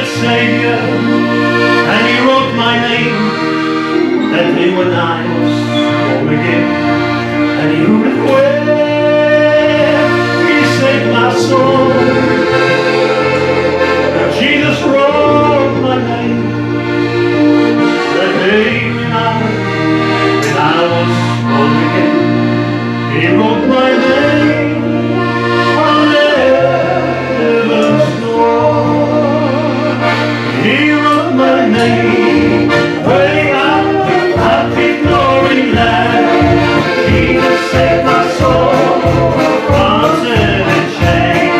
the Savior, and He wrote my name, that day when I was born again. And He wrote it well, He saved my soul. And Jesus wrote my name, that day when I was born again. He wrote my name on heaven's door. He wrote my name way out in glory land. Jesus saved my soul from sin and shame.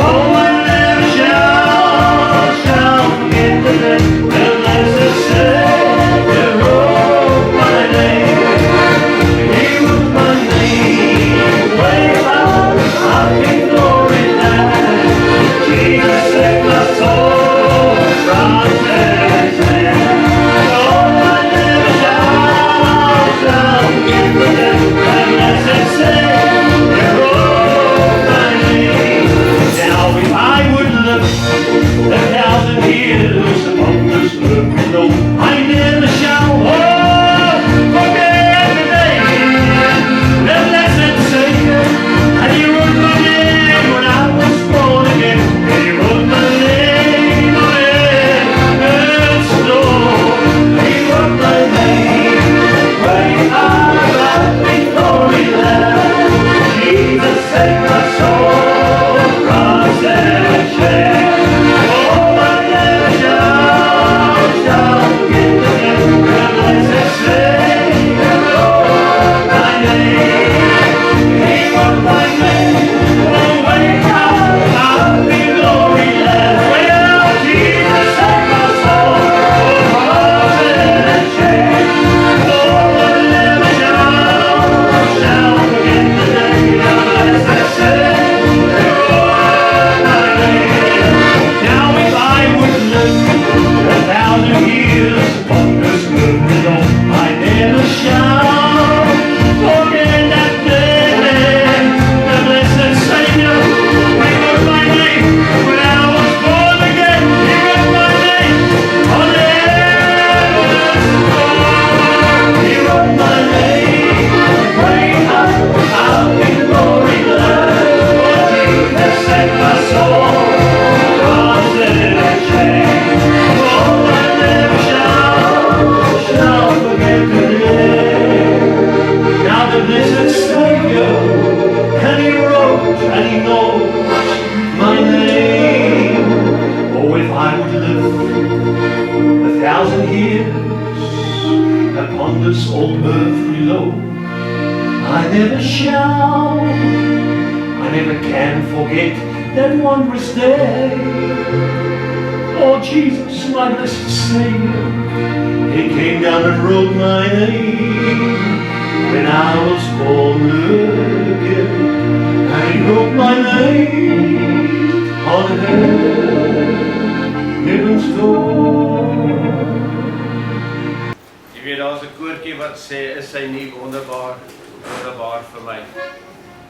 Oh, I never shall forget the day the blessed Savior wrote my name. He wrote my name way out in glory land. Jesus saved my soul from sin and shame. Oh, I never shall forget the day the blessed Savior wrote my name. Now if I would look 1,000 years upon this earth below, I never shall forget the day the blessed Savior, and He wrote my name when I was born again. He wrote my name on heaven's door. He wrote my name way out in glory land. Jesus saved my soul from sin and shame. Oh, I never shall forget the day the blessed Savior wrote my name. He wrote my name way out in glory land. Well, Jesus saved my soul from sin and shame. Oh, I never shall forget the day the blessed Savior wrote my name. Now if I would look 1,000 years upon this earth below, I never shall forget that day the blessed Savior, He wrote my name when I was born again. He wrote my name on heaven's door. He wrote my name way out in glory land. Oh, Jesus saved my soul from sin and shame. Oh, I never shall forget the day. Now the blessed Savior, and He wrote and He knows my name. Oh, if I would live 1,000 years upon this old earth below, I never can forget that wondrous day. Oh, Jesus, my blessed Savior, He came down and wrote my name when I was born again. And He wrote my name on heaven's door. Jy weet, daar's 'n koortjie wat sê, is hy nie wonderbaar vir my.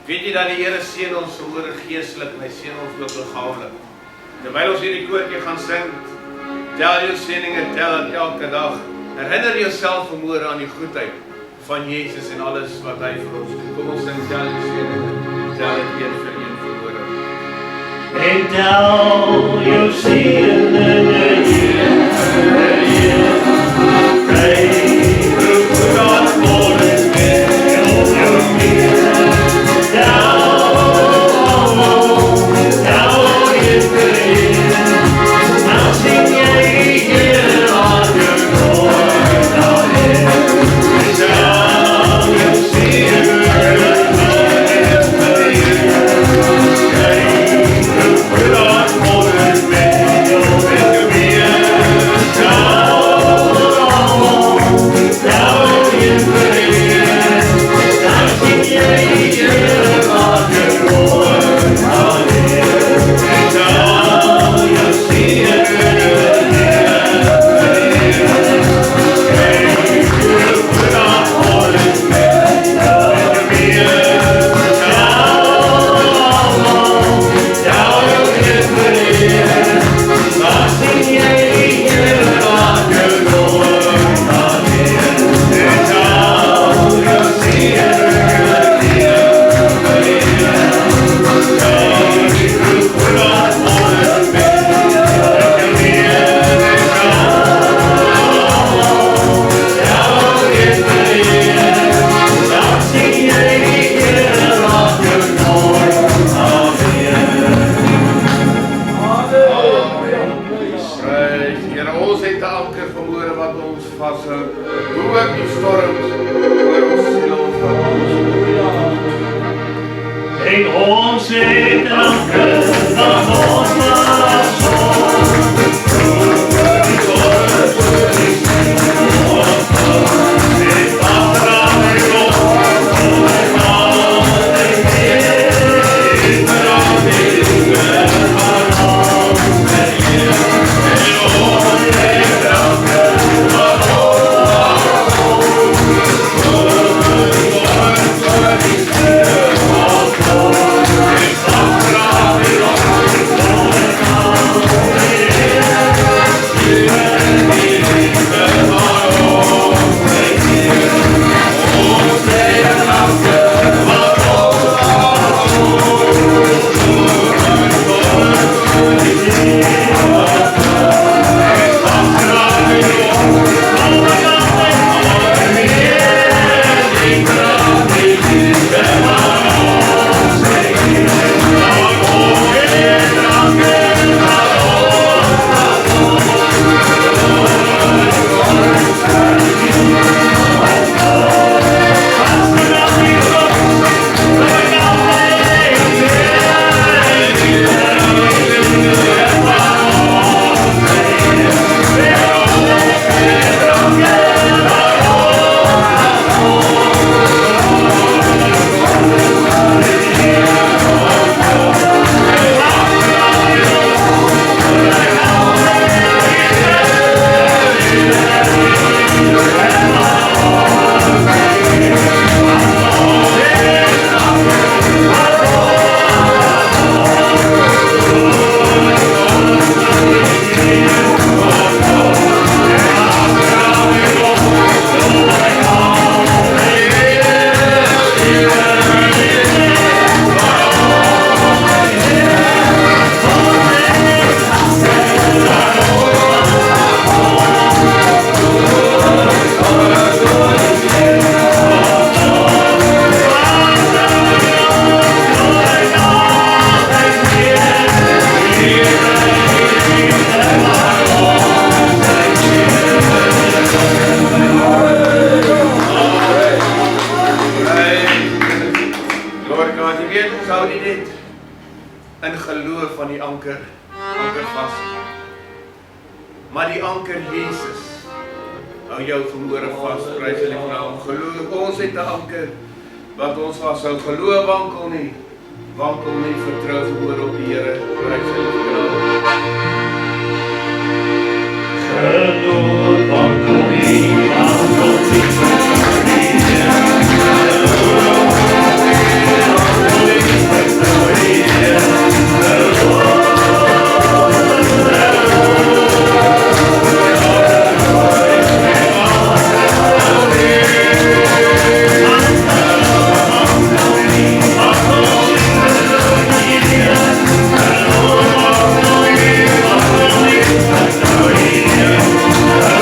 Weet jy dat die Here seën ons hoor geestelik en Hy seën ons ook liggaamlik. Terwyl ons hierdie koortjie gaan sing, tel jou seëninge, tel dit elke dag. Herinner jouself vanmôre aan die goedheid van Jesus en alles wat Hy vir ons doen. Kom ons sing, tel jou seëninge, tel dit een vir een vanmôre. And down you see in the year, pray to God for His will, your fear. Down in the year, mounting ye on your Lord down here. Down you see in the year, pray to God for His will. Here, ons het 'n anker vanmôre wat ons vashou. Bo die storms oor ons siel ontvang. En ons het 'n anker wat ons vashou. Die storms oor die siel ontvang. Het vertrouw in ons, in geloof van die anker vas. Maar die anker Jesus hou jou vanmôre vas, prys in die naam. Geloof, ons het 'n anker wat ons vashou. Geloof wankel nie, vertrou vanmôre op die Here, prys in die naam. Geloof wankel nie, vertrou die Here. Yeah.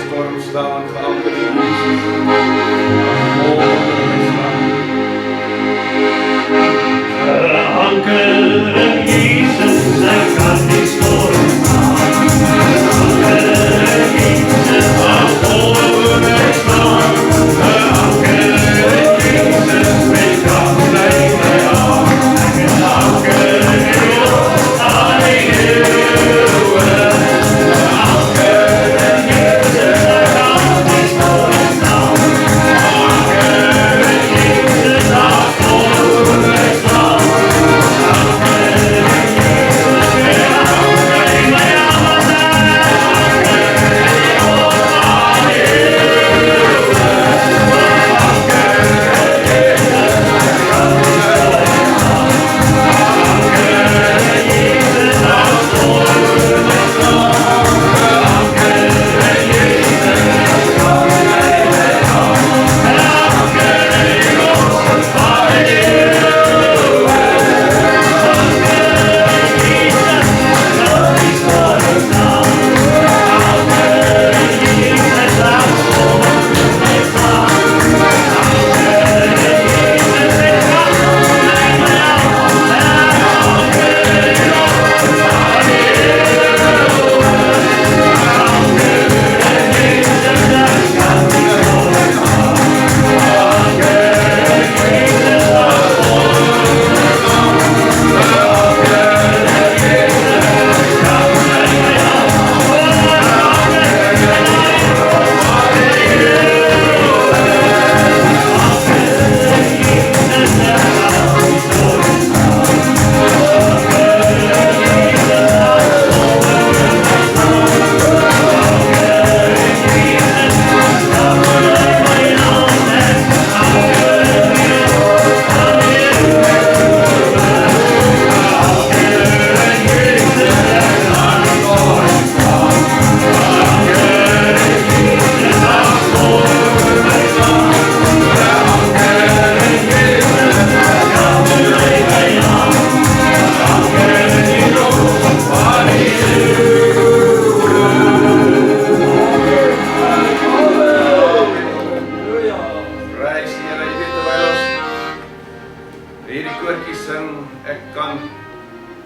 storm staan, geanker in Jesus. Golwe oor my slaan. Geanker in Jesus, hy kan die storm staan. Geanker in Jesus, as golwe oor my slaan. Geanker in Jesus, met krag bly my aan. Ek is anker in Jesus, halleluja. Anker in Jesus, hy kan die storm staan. Anker in Jesus, as golwe oor my slaan.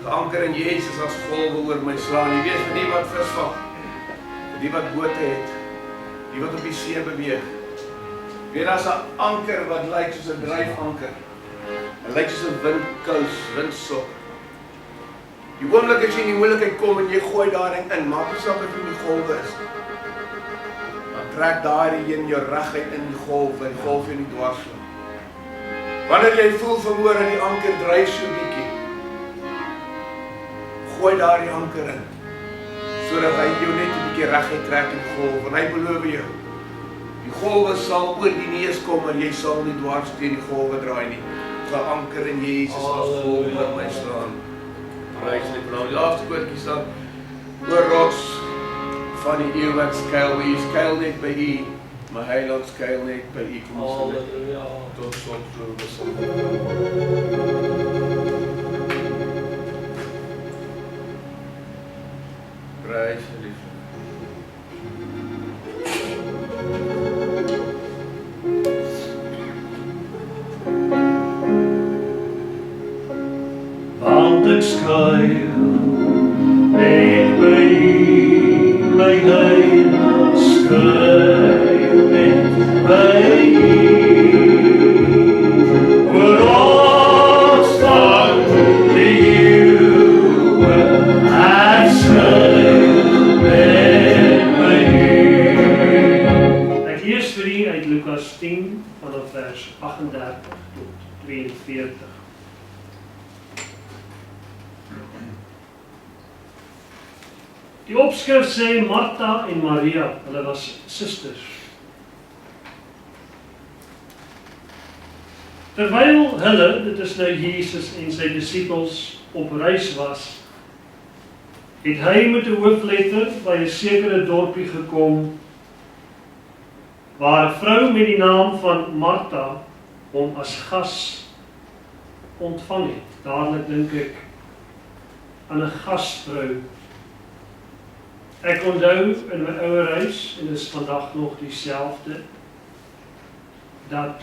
Geanker in Jesus as golwe oor my slaan. Jy weet vir die wat visvang, vir die wat bote het, die wat op die see beweeg. Weet as 'n anker wat lyk soos 'n dryfanker. Dit lyk soos 'n windkous, windsok. Die oomblik as jy in die moeilikheid kom en jy gooi daarin in, maak nie saak of jy in die golwe is. Dan trek daai een jou reguit in die golf en golf jou nie dwarsloop. Wanneer jy voel vermoor dat die anker dryf so bietjie, gooi daar die anker in, sodat hy jou net 'n bietjie reguit trek in die golf, en hy beloof jou, die golwe sal oor die neus kom, maar jy sal nie dwars teen die golwe draai nie. Geanker in Jesus as golwe oor my slaan. Prys die naam. Die laaste woordjie staan, o rots van die eeuwig skuil, wie skuil net by U, my heiland skuil net by U. Kom ons sing dit. Tot slot glo besond. Prys die liefde. Want ek skuil net by U, my heiland skuil net by U. O rots van die eeuwig, ek skuil net by U. Ek lees vir U uit Lukas 10 vanaf vers 38 tot 42. Die opskrif sê Martha en Maria, hulle was susters. Terwyl hulle, dit is nou Jesus en sy disippels, op reis was, het hy met 'n hoofletter by 'n sekere dorpie gekom, waar 'n vrou met die naam van Martha hom as gas ontvang het. Dadelik dink ek aan 'n gasvrou. Ek onthou in my ouer huis, en dit is vandag nog dieselfde, dat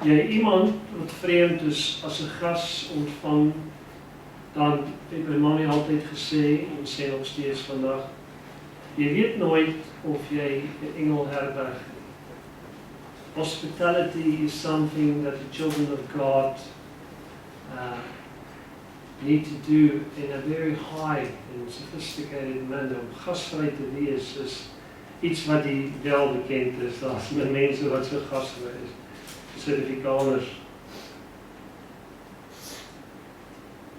jy iemand wat vreemd is as 'n gas ontvang, dan het my mamma altyd gesê, en sê nog steeds vandag, jy weet nooit of jy 'n engel herberg. Hospitality is something that the children of God need to do in a very high and sophisticated manner. Om gasvry te wees is iets wat die wel bekend is. Daar's min mense wat so gasvry is. Suid-Afrikaners.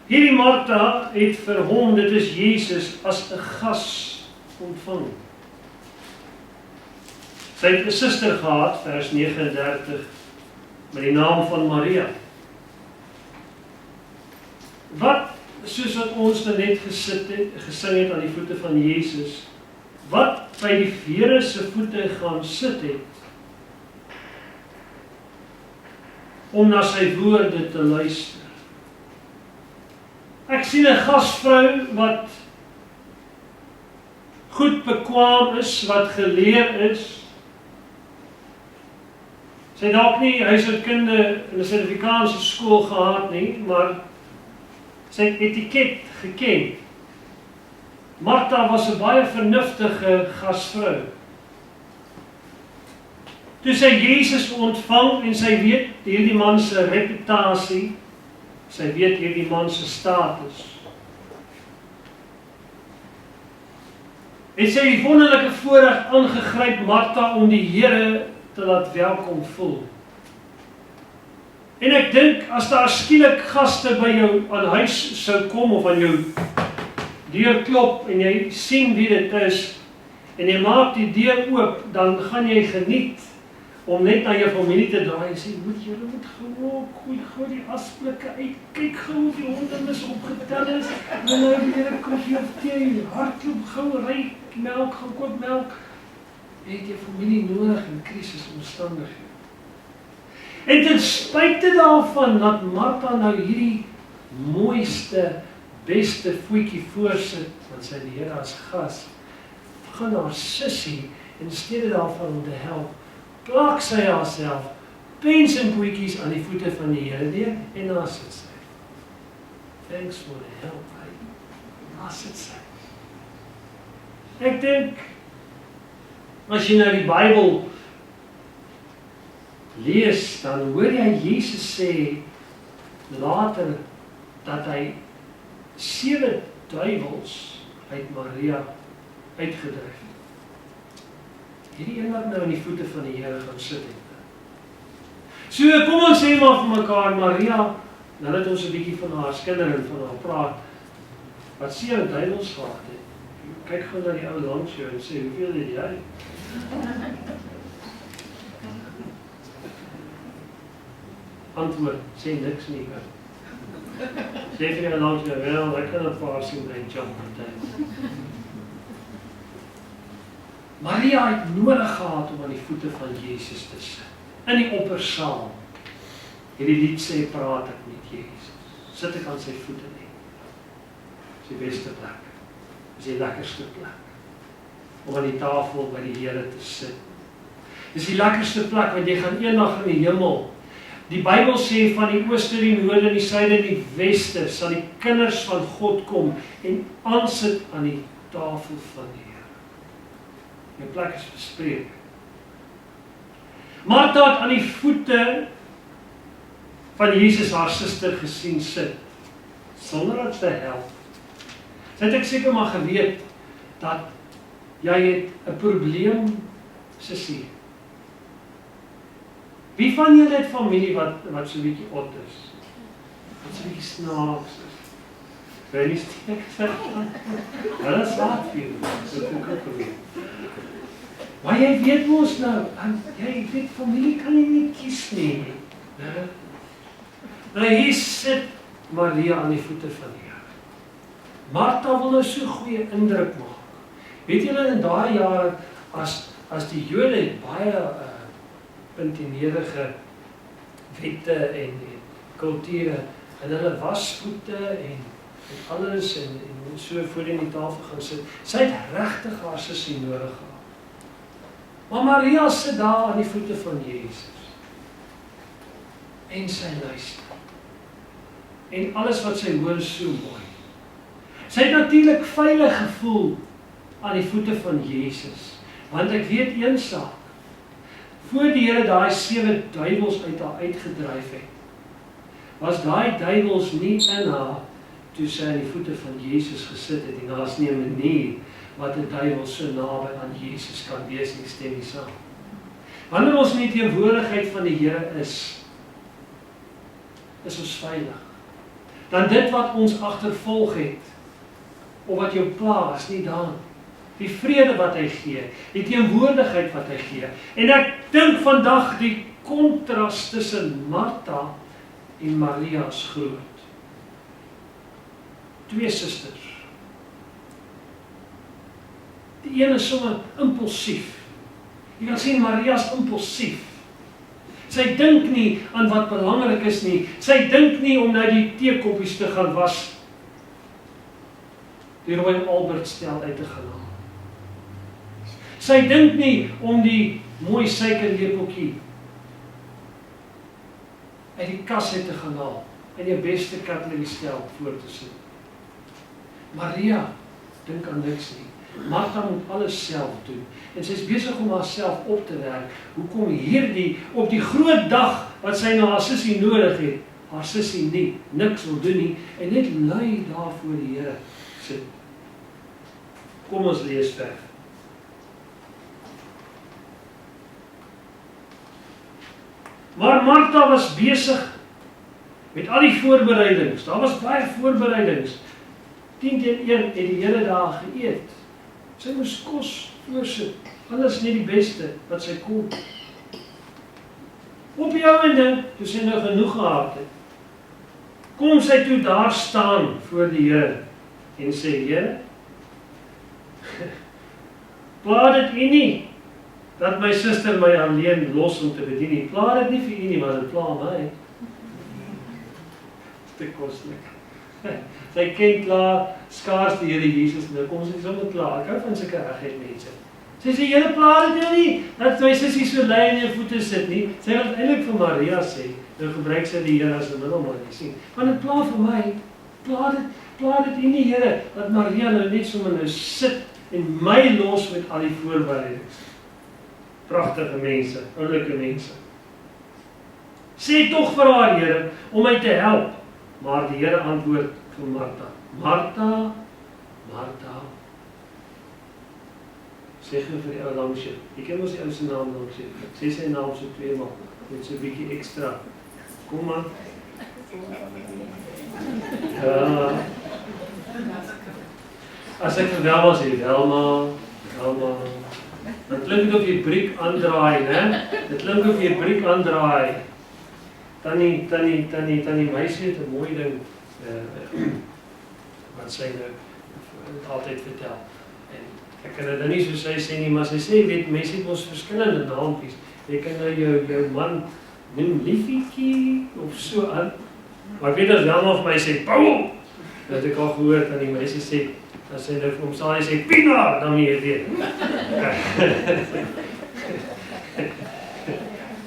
Hierdie Martha het vir hom, dit is Jesus, as 'n gas ontvang. Sy het 'n suster gehad, vers 39, met die naam van Maria. Wat, soos wat ons nou net gesing het aan die voete van Jesus, wat by die Here se voete gaan sit het, om na sy woorde te luister. Ek sien 'n gasvrou wat goed bekwaam is, wat geleer is. Sy het dalk nie huishoudkunde in 'n Suid-Afrikaanse skool gehad nie, maar sy het etiket geken. Martha was 'n baie vernuftige gasvrou. Toe sy Jesus ontvang en sy weet hierdie man se reputasie, sy weet hierdie man se status, het sy die wonderlike voorreg aangegryp, Martha, om die Here te laat welkom voel. En ek dink, as daar skielik gaste by jou aan huis sou kom, of aan jou deur klop, en jy sien wie dit is, en jy maak die deur oop, dan gaan jy geniet, om net na jou familie te draai en sê, julle moet gewoon, gooi gou die asblikke uit, kyk gou of die hondermis opgetel is, en nou weer 'n koffie of tee, hardloop gou, ry melk, gaan koop melk. Jy het jou familie nodig in krisisomstandighede. En ten spyte daarvan dat Martha nou hierdie mooiste, beste voetjie voorsit, want sy die Here as gas, gaan haar sussie, in steede daarvan om te help, plak sy haarself, pens en boetjies aan die voete van die Here neer, en daar sit sy. Thanks for the help, daar sit sy. Ek dink, as jy nou die Bybel lees, dan hoor jy Jesus sê later dat hy 7 duiwels uit Maria uitgedryf het. Hierdie een wat nou in die voete van die Here gaan sit het. So kom ons sê maar vir mekaar, Maria, nou dat ons 'n bietjie van haar skinder en van haar praat, wat 7 duiwels gehad het. Kyk gou na die ou langs jou en sê, hoeveel het jy? Antwoord, sê niks nie. Sê vir jou langs jou, wel, ek kan 'n paar sien by jump party. Maria het nodig gehad om aan die voete van Jesus te sit. In die oppersaal. Hierdie lied sê, praat ek met Jesus. Sit ek aan sy voete nie. Dis die beste plek. Dis die lekkerste plek. Om aan die tafel by die Here te sit. Dis die lekkerste plek, want jy gaan eendag in die hemel. Die Bybel sê, van die ooste, die noorde, die suide en die weste, sal die kinders van God kom en aansit aan die tafel van die Here. Die plek is verspreek. Martha het aan die voete van Jesus haar suster gesien sit, sonder dat sy help. Sy het ek seker maar geweet, dat jy het 'n probleem, sussie. Wie van julle het familie wat so 'n bietjie ot is? Wat so 'n bietjie snaaks is? Wil jy steek sê? Hulle is laat vir jou. So kom ek weer. Maar jy weet mos nou, jy weet familie kan jy nie kies nie. Nou hier sit Maria aan die voete van die Here. Martha wil nou so goeie indruk maak. Weet julle in daai jare, as die Jode baie puntenerige wette en kulture, en hulle was voete en en alles en so voor in die tafel gaan sit. Sy het regtig haar sussie nodig gehad. Maar Maria sit daar aan die voete van Jesus. En sy luister. En alles wat sy hoor is so mooi. Sy het natuurlik veilig gevoel aan die voete van Jesus. Want ek weet een saak. Voor die Here daai 7 duiwels uit haar uitgedryf het, was daai duiwels nie in haar toe sy aan die voete van Jesus gesit het en daar's nie 'n manier wat 'n duiwel so naby aan Jesus kan wees nie, stem nie saam. Wanneer ons in die teenwoordigheid van die Here is ons veilig. Dan dit wat ons agtervolg het, of wat jou pla, is nie daar. Die vrede wat hy gee, die teenwoordigheid wat hy gee. En ek dink vandag die kontras tussen Martha en Maria is groot. 2 susters. Die een is sommer impulsief. Jy kan sien Maria is impulsief. Sy dink nie aan wat belangrik is nie. Sy dink nie om na die teekoppies te gaan was. Die Royal Albert stel uit te gaan haal. Sy dink nie om die mooi suikerlepeltjie uit die kas uit te gaan haal en die beste cutlery stel voor te sit. Maria dink aan niks nie. Martha moet alles self doen. En sy is besig om haarself op te werk. Hoekom hierdie, op die groot dag wat sy na haar sussie nodig het, haar sussie nie, niks wil doen nie, en net lui daar voor die Here sit. Kom ons lees verder. Maar Martha was besig met al die voorbereidings. Daar was baie voorbereidings. 10:1 het die Here daar geëet. Sy moes kos voorsit. Alles net die beste wat sy kon. Op die ouende, toe sy nou genoeg gehad het, kom sy toe daar staan voor die Here en sê, Here, pla dit U nie dat my suster my alleen los om te bedien nie. Pla dit nie vir U nie, maar dit pla my. Te koslik. Sy ken klaar skaars die Here Jesus, nou kom sy sommer klaar. Ek hou van sulke regheid mense. Sy sê, Here, pla dit jou nie, dat my sussie so lei in jou voete sit nie. Sy wil eintlik vir Maria sê, nou gebruik sy die Here as 'n middelman, jy sien. Want dit pla vir my, pla dit U nie, Here, dat Maria nou net sommer nou sit en my los met al die voorbereidings. Pragtige mense, oulike mense. Sê tog vir haar, Here, om my te help. Maar die Here antwoord vir Martha, Martha, Martha. Sê gou vir die ou langs jou. Jy ken mos die ou se naam langs jou. Sê sy naam so 2 maal, met so 'n bietjie ekstra. Kom maar. Ja. As ek wel was hier, Welma. Dit klink of jy briek aandraai, né? Dit klink of jy briek aandraai. Tannie meisie het 'n mooi ding wat sy nou altyd vertel. En ek kan dit nie so sy sê nie, maar sy sê, weet, mense het ons verskillende naampies. Jy kan nou jou man noem Liefiekie of so aan. Maar ek weet as Welma of my sê, Paul! Dat ek al gehoord aan die meisie sê, as sy nou vir hom sal hy sê, Pina! Dan moet jy weet.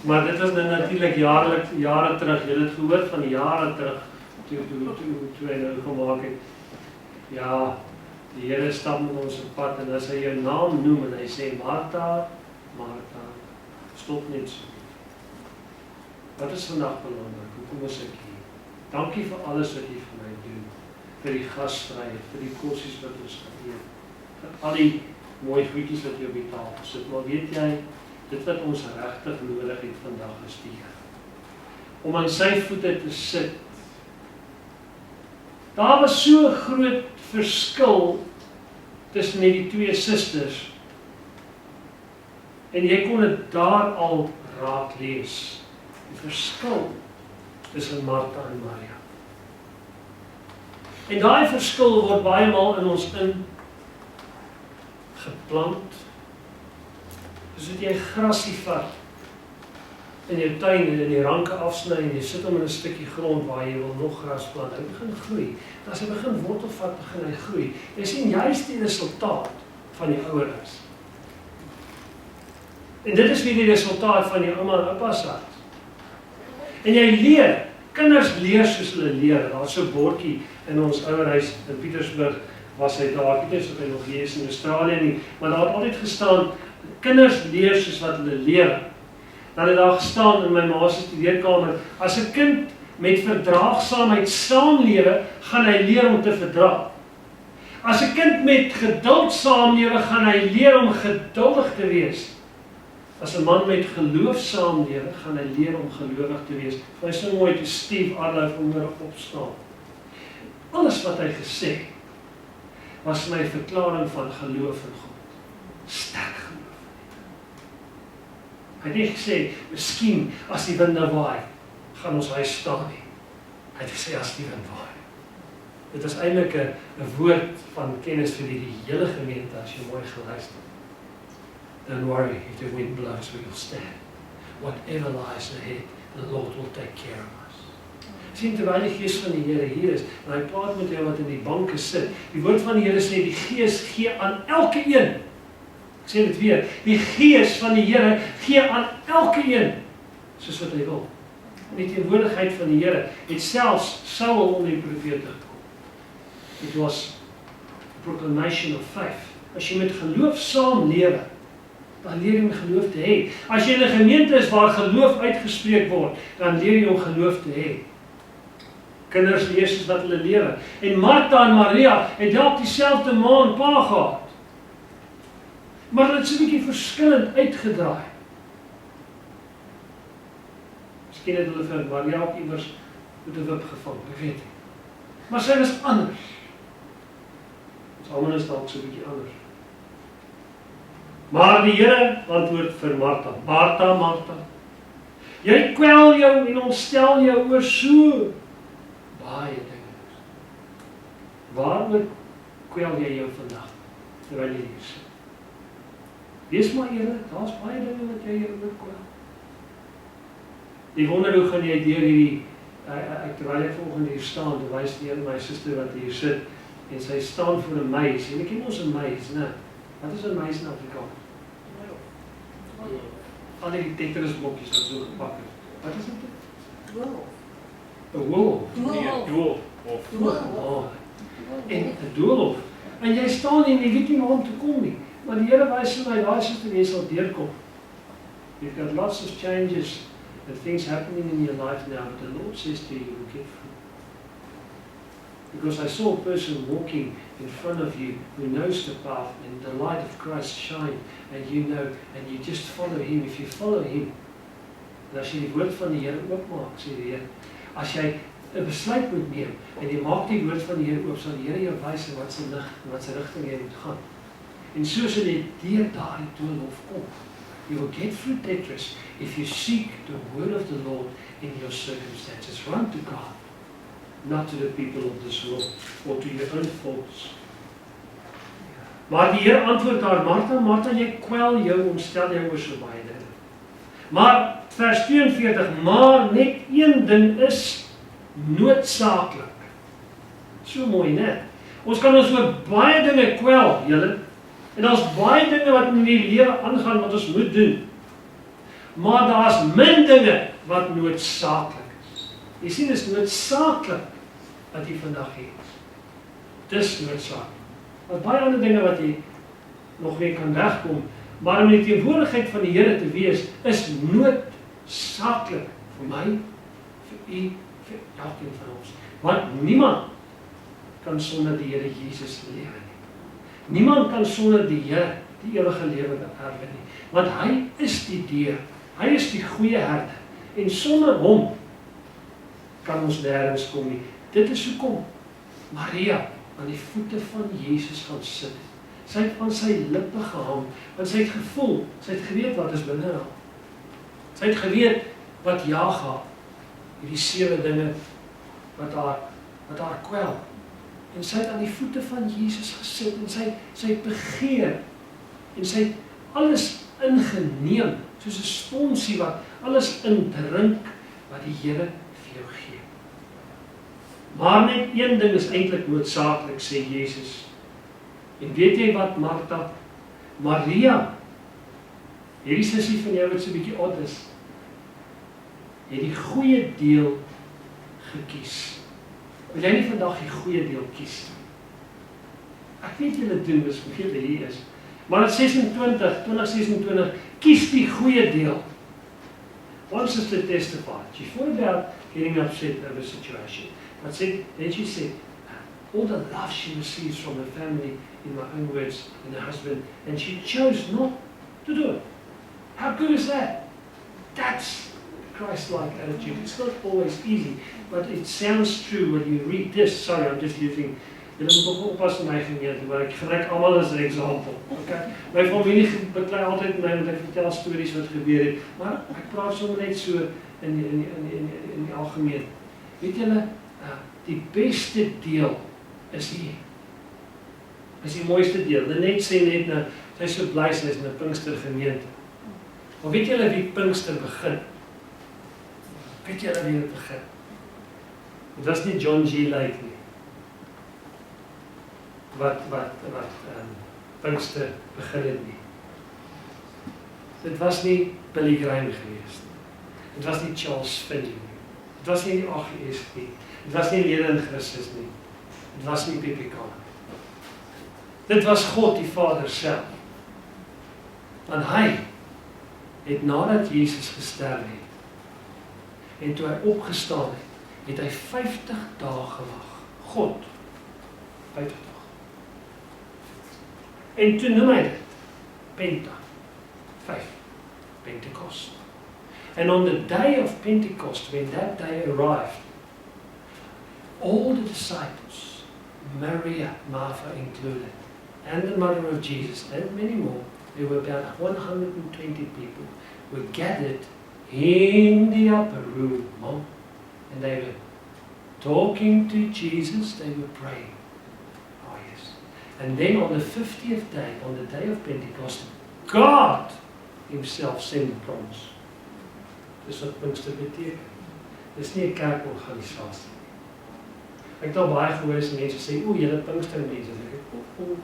Maar dit was nou natuurlik jare terug. Jy het gehoor van jare terug toe hy nou gemaak het. Ja, die Here stap met ons op pad en as hy jou naam noem en hy sê Martha, Martha, stop net so. Wat is vandag belangrik? Hoekom is ek hier? Dankie vir alles wat jy vir my doen. Vir die gasvryheid, vir die kossies wat ons geëet. Vir al die mooi goedjies wat jy op die tafel sit. Maar weet jy, dit wat ons regtig nodig het vandag is die Here. Om aan sy voete te sit. Daar was so 'n groot verskil tussen die 2 susters. En jy kon dit daar al raak lees. Die verskil tussen Martha en Maria. En daai verskil word baie maal in ons geplant. Dus dat jy grasie vat in jou tuin en in die ranke afsny en jy sit hom in 'n stukkie grond waar jy wil nog gras plant, hy begin groei. En as hy begin wortel vat, begin hy groei. Jy sien, jy is die resultaat van die ouers. En dit is weer die resultaat van die ouma en oupa se hart. En jy leer, kinders leer soos hulle leer. Daar's so 'n bordjie in ons ouerhuis in Pietersburg, was hy daar, ek weet nie of hy nog hier is in Australië nie, maar daar het altyd gestaan, kinders leer soos wat hulle leer. Dan het daar gestaan in my ma se studeerkamer, as 'n kind met verdraagsaamheid saamlewe, gaan hy leer om te verdra. As 'n kind met geduld saamlewe, gaan hy leer om geduldig te wees. As 'n man met geloof saamlewe, gaan hy leer om gelowig te wees. Hy so mooi toe Steve Adler vanmiddag opstaan. Alles wat hy gesê het, was my verklaring van geloof in God. Sterk geloof. Hy het nie gesê, miskien as die winde waai, gaan ons huis staan nie. Hy het gesê, as die wind waai. Dit is eintlik 'n woord van kennis vir die hele gemeente, as jy mooi geluister. Don't worry, if the wind blows, we will stand. Whatever lies ahead, the Lord will take care of us. Sien, terwyl die Gees van die Here hier is, en hy praat met jou wat in die banke sit, die woord van die Here sê, die Gees gee aan elke een. Ek sê dit weer, die Gees van die Here gee aan elke een, soos wat hy wil. En die teenwoordigheid van die Here het selfs Saul onder die profete gekom. It was a proclamation of faith. As jy met geloof saamlewe, dan leer jy om geloof te hê. As jy in 'n gemeente is waar geloof uitgespreek word, dan leer jy om geloof te hê. Kinders leer soos wat hulle lewe. En Martha en Maria het dalk dieselfde ma en pa gehad. Maar hulle het so 'n bietjie verskillend uitgedraai. Miskien het hulle vir Maria ook iewers met 'n wip gevang, ek weet nie. Maar sy was anders. Ons almal is dalk so 'n bietjie anders. Maar die Here antwoord vir Martha, Martha, Martha, jy kwel jou en ontstel jou oor so baie dinge. Waaroor kwel jy jou vandag, terwyl jy hier sit? Wees maar eerlik, daar's baie dinge wat jy oor kwel. Jy wonder hoe gaan jy deur hierdie, terwyl ek volgende hier staan, terwyl die Here my suster wat hier sit, en sy staan voor 'n meis, en ek ken ons 'n meis, né? Wat is 'n meis in Afrikaans? Al die Tetris-blokkies wat so gepak is. Wat is dit? Wolf. 'n wolf. Oh. En 'n doolhof. En jy staan en jy weet nie waar om te kom nie. Maar die Here wys vir my, daai suster, jy sal deurkom. You've got lots of changes and things happening in your life now, but the Lord says to you, you will get through. Because I saw a person walking in front of you who knows the path and the light of Christ shine and you know and you just follow him. If you follow him, en as jy die woord van die Here oopmaak, sê die Here, as jy 'n besluit moet neem en jy maak die woord van die Here oop, sal die Here jou wys wat se lig en wat se rigting jy moet gaan. En so sal jy deur daardie doolhof kom. You will get through Tetris if you seek the word of the Lord in your circumstances. Run to God, not to the people of this world or to your own thoughts. Maar die Here antwoord haar, Martha, Martha, jy kwel jou, ontstel jou oor so baie dinge. Maar vers 42, maar net een ding is noodsaaklik. So mooi, né? Ons kan ons oor baie dinge kwel, julle. En daar's baie dinge wat in die lewe aangaan wat ons moet doen. Maar daar's min dinge wat noodsaaklik is. Jy sien, dit is noodsaaklik wat jy vandag het. Dis noodsaaklik. Maar baie ander dinge wat jy nog mee kan wegkom, maar om in die teenwoordigheid van die Here te wees, is noodsaaklik vir my, vir u, vir elkeen van ons. Want niemand kan sonder die Here Jesus lewe nie. Niemand kan sonder die Here die ewige lewe beerwe nie. Want hy is die deur. Hy is die goeie herder. En sonder hom kan ons nêrens kom nie. Dit is hoekom Maria aan die voete van Jesus gaan sit. Sy het aan sy lippe gehang, want sy het gevoel, sy het geweet wat is binne haar. Sy het geweet wat jaag haar, hierdie 7 dinge wat haar kwel. En sy het aan die voete van Jesus gesit en sy het begeer en sy het alles ingeneem soos 'n sponsie wat alles indrink wat die Here vir jou gee. Maar net een ding is eintlik noodsaaklik, sê Jesus. En weet jy wat, Martha? Maria, hierdie sussie van jou wat so 'n bietjie oud is, het die goeie deel gekies. Wil jy nie vandag die goeie deel kies? Ek weet julle doen, dis hoeveel hier is. Maar in 2026, kies die goeie deel. One sister testified. She thought about getting upset over a situation. But then she said, all the love she receives from her family, in my own words, and her husband, and she chose not to do it. How good is that? That's Christ-like attitude. It's not always easy, but it sounds true when you read this. Sorry, I'm just using... Julle moet oppas in my gemeente, maar ek gebruik almal as 'n example. Okay? My familie beklei altyd my met ek vertel stories wat gebeur het, maar ek praat sommer net so in die algemeen. Weet julle, die beste deel is die mooiste deel. Net sê net nou, sy is so bly sy is in 'n Pinkster gemeente. Maar weet julle wie Pinkster begin? Weet julle wie dit begin? Dit was nie John G. Lake nie. Wat Pinkster begin het nie. Dit was nie Billy Graham geweest nie. Dit was nie Charles Finney nie. Dit was nie die AGS nie. Dit was nie Lede in Christus nie. Dit was nie PPK nie. Dit was God die Vader self. Want hy het nadat Jesus gesterf het, en toe hy opgestaan het hy 50 dae gewag. God, 50 dae. En toe noem hy dit Penta, 5, Pentecost. And on the day of Pentecost, when that day arrived, all the disciples, Maria, Martha included, and the mother of Jesus, and many more, there were about 120 people, were gathered in the upper room, and they were talking to Jesus, they were praying. Oh yes. And then on the 50th day, on the day of Pentecost, God himself sent the promise. Dis wat Pinkster beteken. Dis nie 'n kerkorganisasie. Ek het al baie gehoor as mense sê, o, julle Pinkster mense, en ek sê,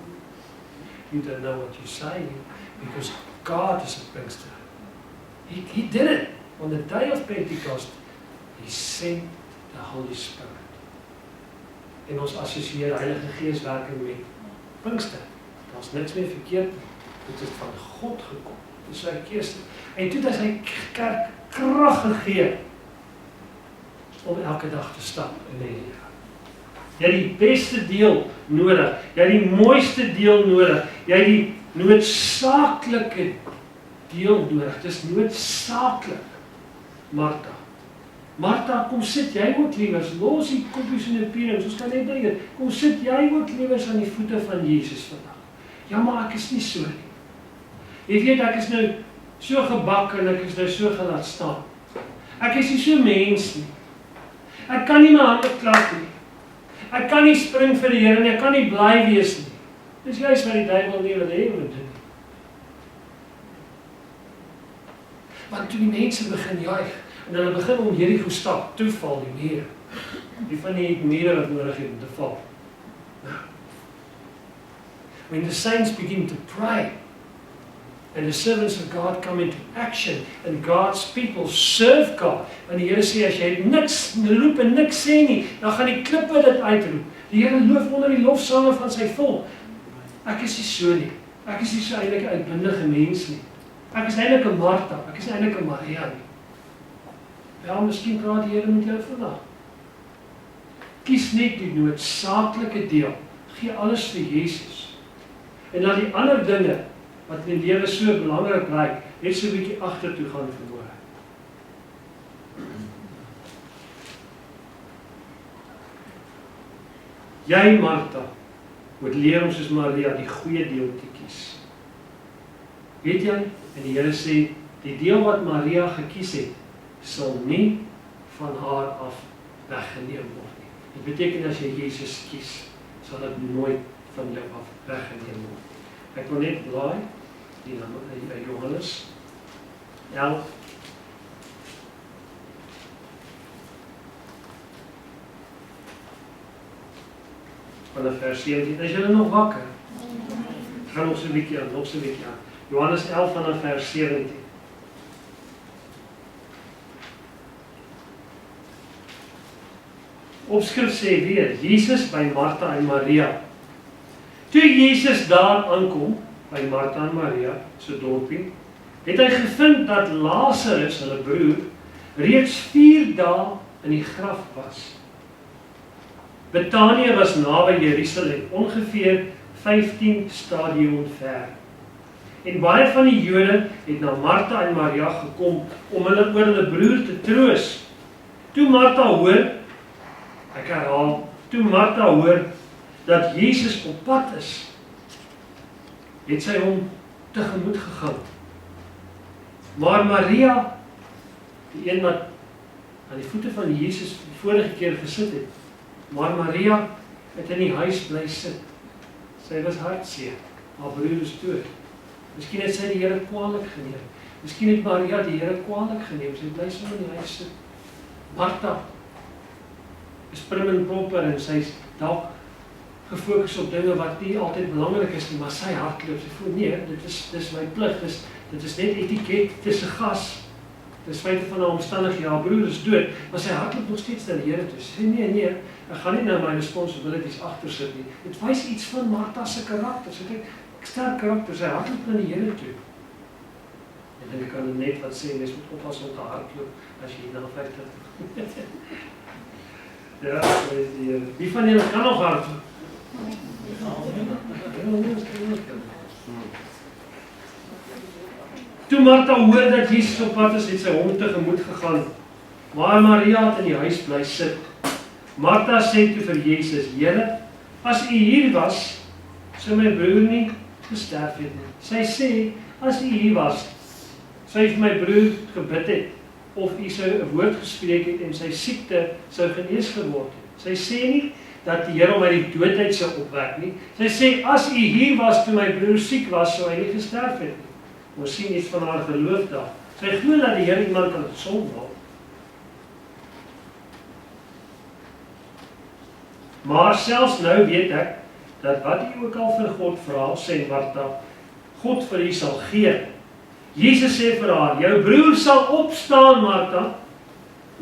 you don't know what you're saying, because God is a Pinkster. He did it. On the day of Pentecost, he sent the Holy Spirit. En ons assosieer Heilige Gees werking met Pinkster. Daar's niks meer verkeerd. Dit is van God gekom. Dis sy keuse. En toe het hy kerk krag gegee om elke dag te stap in die lewe. Jy het die beste deel nodig. Jy het die mooiste deel nodig. Jy het die noodsaaklike deel nodig. Dit is noodsaaklik. Martha, kom sit jy ook liewers. Los die koppies in die piering. Ons kan net hier. Kom sit jy ook liewers aan die voete van Jesus vandag. Ja, maar ek is nie so nie. Jy weet, ek is nou so gebak en ek is nou so gelaat staan. Ek is nie so mens nie. Ek kan nie my hande klap nie. Ek kan nie spring vir die Here en ek kan nie bly wees nie. Dis juist wat die duiwel nie wil hê moet doen. Want toe die mense begin juig en hulle begin om Jerigo stap, toe val die mure. Die van die mure wat nodig het om te val. When the saints begin to pray and the servants of God come into action and God's people serve God. En die Here sê, as jy niks roep en niks sê nie, dan gaan die klippe dit uitroep. Die Here loof onder die lofsange van sy volk. Ek is nie so nie. Ek is nie so eintlik 'n uitbundige mens nie. Ek is eintlik 'n Martha, ek is eintlik 'n Maria nie. Ja, miskien praat die Here met jou vandag. Kies net die noodsaaklike deel. Gee alles vir Jesus. En dan die ander dinge wat in die lewe so belangrik lyk, net so 'n bietjie agtertoe gaan vermoor. Jy, Martha, moet leer om soos Maria die goeie deel te kies. Weet jy, en die Here sê, die deel wat Maria gekies het, sal nie van haar af weggeneem word nie. Dit beteken as jy Jesus kies, sal dit nooit van jou af weggeneem word. Ek wil net blaai, die Johannes 11. Vanaf vers 17. Is julle nog wakker? Gaan nog so 'n bietjie aan, Johannes 11 vanaf vers 17. Opskrif sê weer, Jesus by Martha en Maria. Toe Jesus daar aankom, by Martha en Maria, se dorpie, het hy gevind dat Lazarus, hulle broer, reeds 4 dae in die graf was. Betanië was naby Jerusalem, ongeveer 15 stadion ver. En baie van die Jode het na Martha en Maria gekom om hulle oor hulle broer te troos. Toe Martha hoor, ek herhaal, toe Martha hoor dat Jesus op pad is, het sy hom tegemoet gegaan. Maar Maria, die een wat aan die voete van Jesus die vorige keer gesit het, maar Maria het in die huis bly sit. Sy was hartseer, haar broer is dood. Miskien het sy die Here kwaadlik geneem. Miskien het Maria die Here kwaadlik geneem. Sy bly so in die huis sit. Martha is prim en proper en sy's dalk gefokus op dinge wat nie altyd belangrik is nie, maar sy hardloop. Sy voel nee, dis my plig, dit is net etiket, dit is 'n gas. Dis feite van haar omstandighede, haar broer is dood, maar sy hardloop nog steeds na die Here toe. Sy sê nee, ek gaan nie nou my responsibilities agter sit nie. Dit wys iets van Martha se karakter. Sy het 'n sterk karakter, sy hardloop na die Here toe. En ek kan net wat sê, mens moet oppas om te hardloop as jy na 50. Ja, prys die Here. Wie van julle kan nog hardloop? Toe Martha hoor dat Jesus op pad is, het sy hom tegemoet gegaan. Maar Maria het in die huis bly sit. Martha sê toe vir Jesus, Here, as U hier was, sou my broer nie gesterf het nie. Sy sê, as U hier was, sou U vir my broer gebid het, of U sou 'n woord gespreek het en sy siekte sou genees geword het. Sy sê nie dat die Here hom uit die doodheid sou opwek nie. Sy sê, as U hier was toe my broer siek was, sou hy nie gesterf het nie. Ons sien iets van haar geloof daar. Sy glo dat die Here iemand kan gesond maak. Maar selfs nou weet ek, dat wat U ook al vir God vra, sê Martha, God vir U sal gee. Jesus sê vir haar, jou broer sal opstaan, Martha.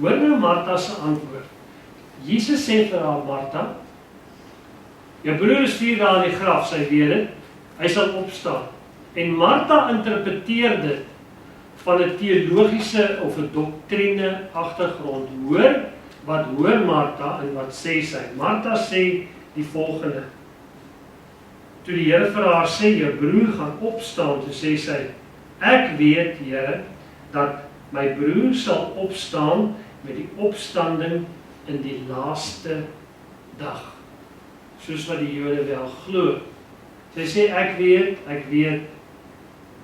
Hoor nou Martha se antwoord. Jesus sê vir haar, Martha, jou broer is 4 dae in die graf, sy weet dit, hy sal opstaan. En Martha interpreteer dit van 'n teologiese of 'n doktrine agtergrond. Hoor, wat hoor Martha en wat sê sy? Martha sê die volgende. Toe die Here vir haar sê, jou broer gaan opstaan, toe sê sy, ek weet, Here, dat my broer sal opstaan met die opstanding in die laaste dag. Soos wat die Jode wel glo. Sy sê, ek weet,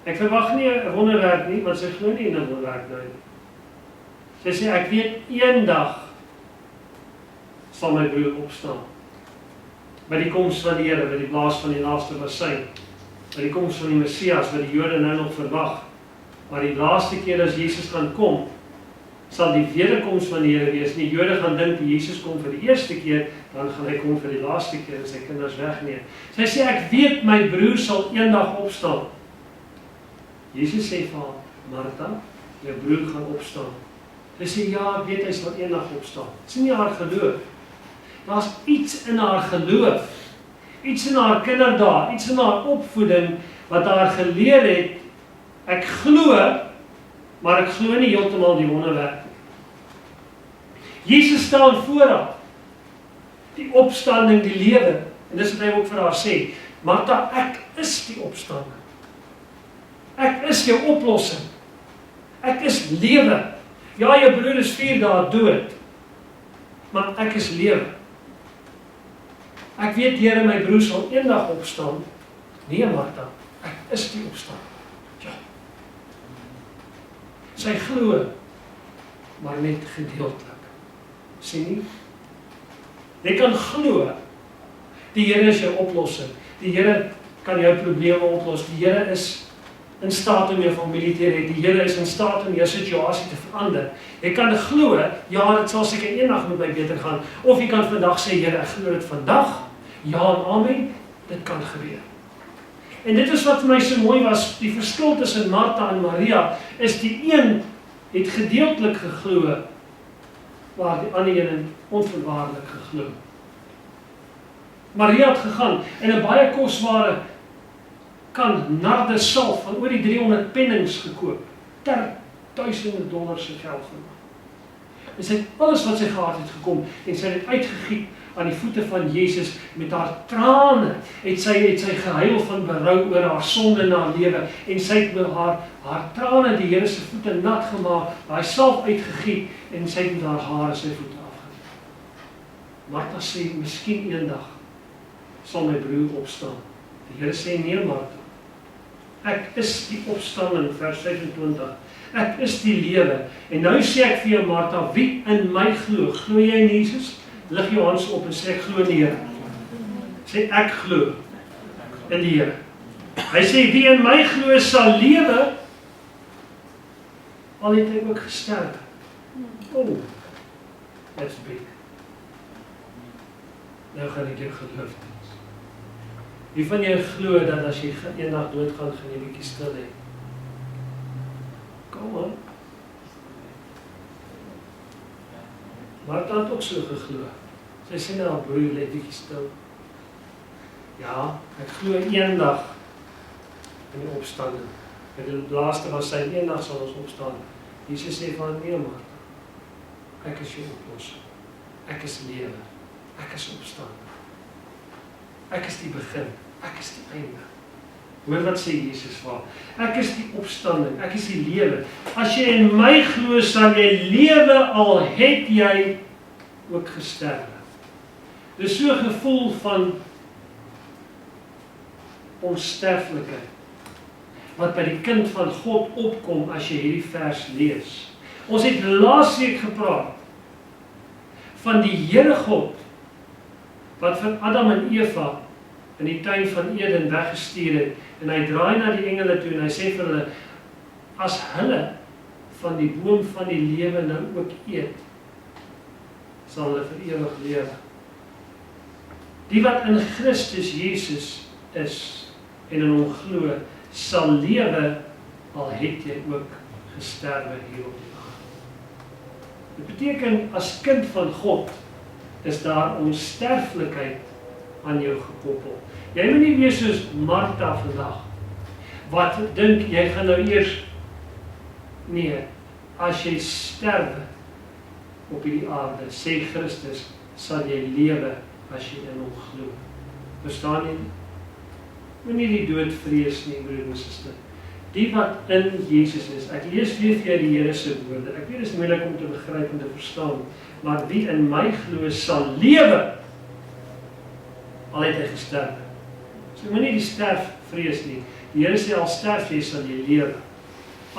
ek verwag nie 'n wonderwerk nie, want sy glo nie in 'n wonderwerk nou nie. Sy sê, ek weet, eendag sal my broer opstaan. By die koms van die Here, by die blaas van die laaste bassyn, by die koms van die Messias, wat die Jode nou nog verwag. Maar die laaste keer as Jesus gaan kom, sal die wederkoms van die Here wees. Die Jode gaan dink die Jesus kom vir die eerste keer, dan gaan hy kom vir die laaste keer en sy kinders wegneem. Sy sê, ek weet my broer sal eendag opstaan. Jesus sê vir haar, Martha, jou broer gaan opstaan. Sy sê, ja, ek weet hy sal eendag opstaan. Dit is nie haar geloof. Daar's iets in haar geloof, iets in haar kinderdae, iets in haar opvoeding, wat haar geleer het, ek glo, maar ek glo nie heeltemal die wonderwerk nie. Jesus staan voor haar, die opstanding, die lewe, en dis wat hy ook vir haar sê, Martha, ek is die opstanding. Ek is jou oplossing. Ek is lewe. Ja, jou broer is 4 dae dood, maar ek is lewe. Ek weet, Here, my broer sal eendag opstaan. Nee, Martha, ek is die opstanding. Ja. Sy glo, maar net gedeeltelik. Sien nie? Jy kan glo, die Here is jou oplossing. Die Here kan jou probleme oplos. Die Here is in staat om jou familie te red. Die Here is in staat om jou situasie te verander. Jy kan glo, ja, dit sal seker eendag met my beter gaan. Of jy kan vandag sê, Here, ek glo dit vandag. Ja en amen, dit kan gebeur. En dit is wat vir my so mooi was, die verskil tussen Martha en Maria, is die een het gedeeltelik geglo, waar die ander een onvoorwaardelik geglo. Maria het gegaan en 'n baie kosbare kan nardesalf van oor die 300 pennings gekoop, ter duisende dollars se geld gemaak. En sy het alles wat sy gehad het gekom en sy het uitgegiet aan die voete van Jesus met haar trane. Het sy gehuil van berou oor haar sonde en haar lewe en sy het met haar trane die Here se voete nat gemaak, daai salf uitgegiet en sy het met haar hare sy voete afgeneem. Martha sê, miskien eendag sal my broer opstaan. Die Here sê, nee Martha, ek is die opstanding, vers 25. Ek is die lewe. En nou sê ek vir jou Martha, wie in my glo? Glo jy in Jesus? Lig jou hand op en sê ek glo in die Here. Sê ek glo in die Here. Hy sê wie in my glo sal lewe, al het hy ook gesterf. Oh, that's big. Nou gaan ek jou geloof. Wie van jou glo dat as jy eendag doodgaan, gaan jy 'n bietjie stil hê? Kom aan. Martha het ook so geglo. Sy sê na haar broer, let bietjie stil. Ja, ek glo eendag in die opstanding. En die laaste was sy, eendag sal ons opstaan. Jesus sê van, nee Martha, ek is jou oplossing. Ek is lewe. Ek is opstanding. Ek is die begin. Ek is die einde. Hoor wat sê Jesus vir haar? Ek is die opstanding. Ek is die lewe. As jy in my glo, sal jy lewe al het jy ook gesterwe. Dis so 'n gevoel van onsterflikheid wat by die kind van God opkom as jy hierdie vers lees. Ons het laasweek gepraat van die Here God wat vir Adam en Eva in die tuin van Eden weggestuur het en hy draai na die engele toe en hy sê vir hulle, as hulle van die boom van die lewe nou ook eet, sal hulle vir ewig lewe. Die wat in Christus Jesus is en in hom glo, sal lewe al het jy ook gesterwe hier op die aarde. Dit beteken as kind van God is daar onsterflikheid aan jou gekoppel. Jy moet nie wees soos Martha vandag wat dink jy gaan nou eers, nee, as jy sterwe op hierdie aarde, sê Christus, sal jy lewe as jy in hom glo. Verstaan jy? Moenie die dood vrees nie, broer en suster. Die wat in Jesus is, ek lees weer vir jou die Here se woorde. Ek weet dit is moeilik om te begryp en te verstaan, maar wie in my glo sal lewe, al het hy gesterf. So moenie die sterf vrees nie. Die Here sê al sterf jy, sal jy lewe.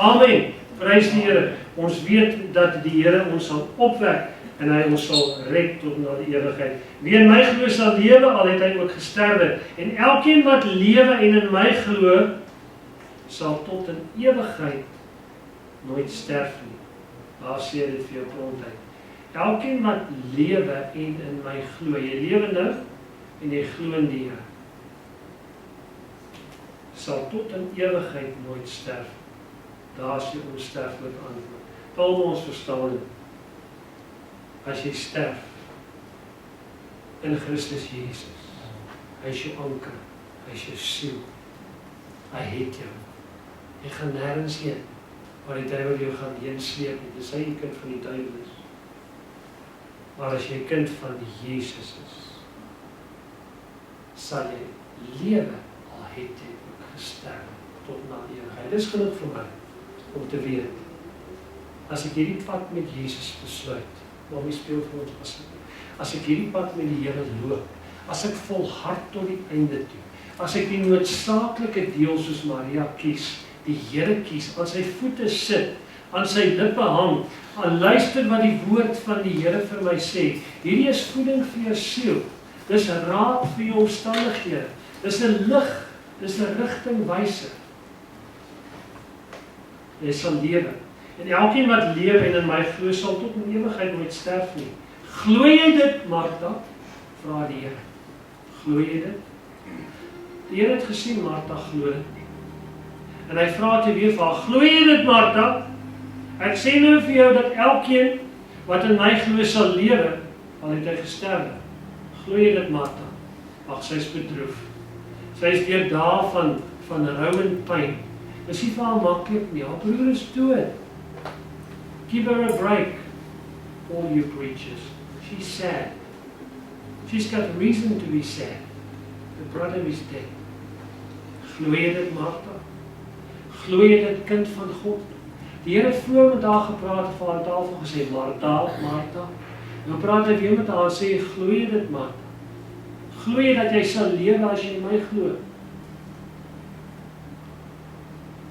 Amen. Prys die Here. Ons weet dat die Here ons sal opwek en hy ons sal red tot na die ewigheid. Wie in my glo sal lewe, al het hy ook gesterwe. En elkeen wat lewe en in my glo, sal tot in ewigheid nooit sterf nie. Daar sê dit vir jou grondheid. Elkeen wat lewe en in my glo, jy lewe nou en jy glo in die Here, sal tot in ewigheid nooit sterf. Daar is die onsterflike antwoord. Val ons verstaan dit. As jy sterf in Christus Jesus, hy is jou anker, hy is jou siel, hy het jou. Jy gaan nêrens heen waar die duiwel jou gaan heen sleep nie. Dis hy die kind van die duiwel is. Maar as jy kind van die Jesus is, sal jy lewe al het jy ook gesterf tot na ewigheid. Dis genoeg vir my om te weet. As ek hierdie pad met Jesus besluit, Mommy speel vir ons asseblief. As ek hierdie pad met die Here loop, as ek volhard tot die einde toe, as ek die noodsaaklike deel soos Maria kies, die Here kies, aan sy voete sit, aan sy lippe hang, aan luister wat die woord van die Here vir my sê. Hierdie is voeding vir jou siel. Dis 'n raad vir jou omstandighede. Dis 'n lig, dis 'n rigtingwyser. jy sal lewe. En elkeen wat lewe en in my glo sal tot in ewigheid nooit sterf nie. Glo jy dit, Martha? Vra die Here. Glo jy dit? Die Here het gesien Martha glo dit nie. En hy vra te weer vir haar, glo jy dit, Martha? Ek sê nou vir jou dat elkeen wat in my glo sal lewe, al het hy gesterwe. Glo jy dit, Martha? Ag, sy is bedroef. Sy is deur dae van rou en pyn. Is nie vir haar maklik nie. Haar broer is dood. Give her a break, all you preachers. She's sad. She's got reason to be sad. The brother is dead. Glo jy dit, Martha? Glo jy dit, kind van God? Die Here het vroeër met haar gepraat en vir haar aan tafel gesê, Martha, Martha. Nou praat hy weer met haar en sê, glo jy dit, Martha? Glo jy dat jy sal lewe as jy in my glo?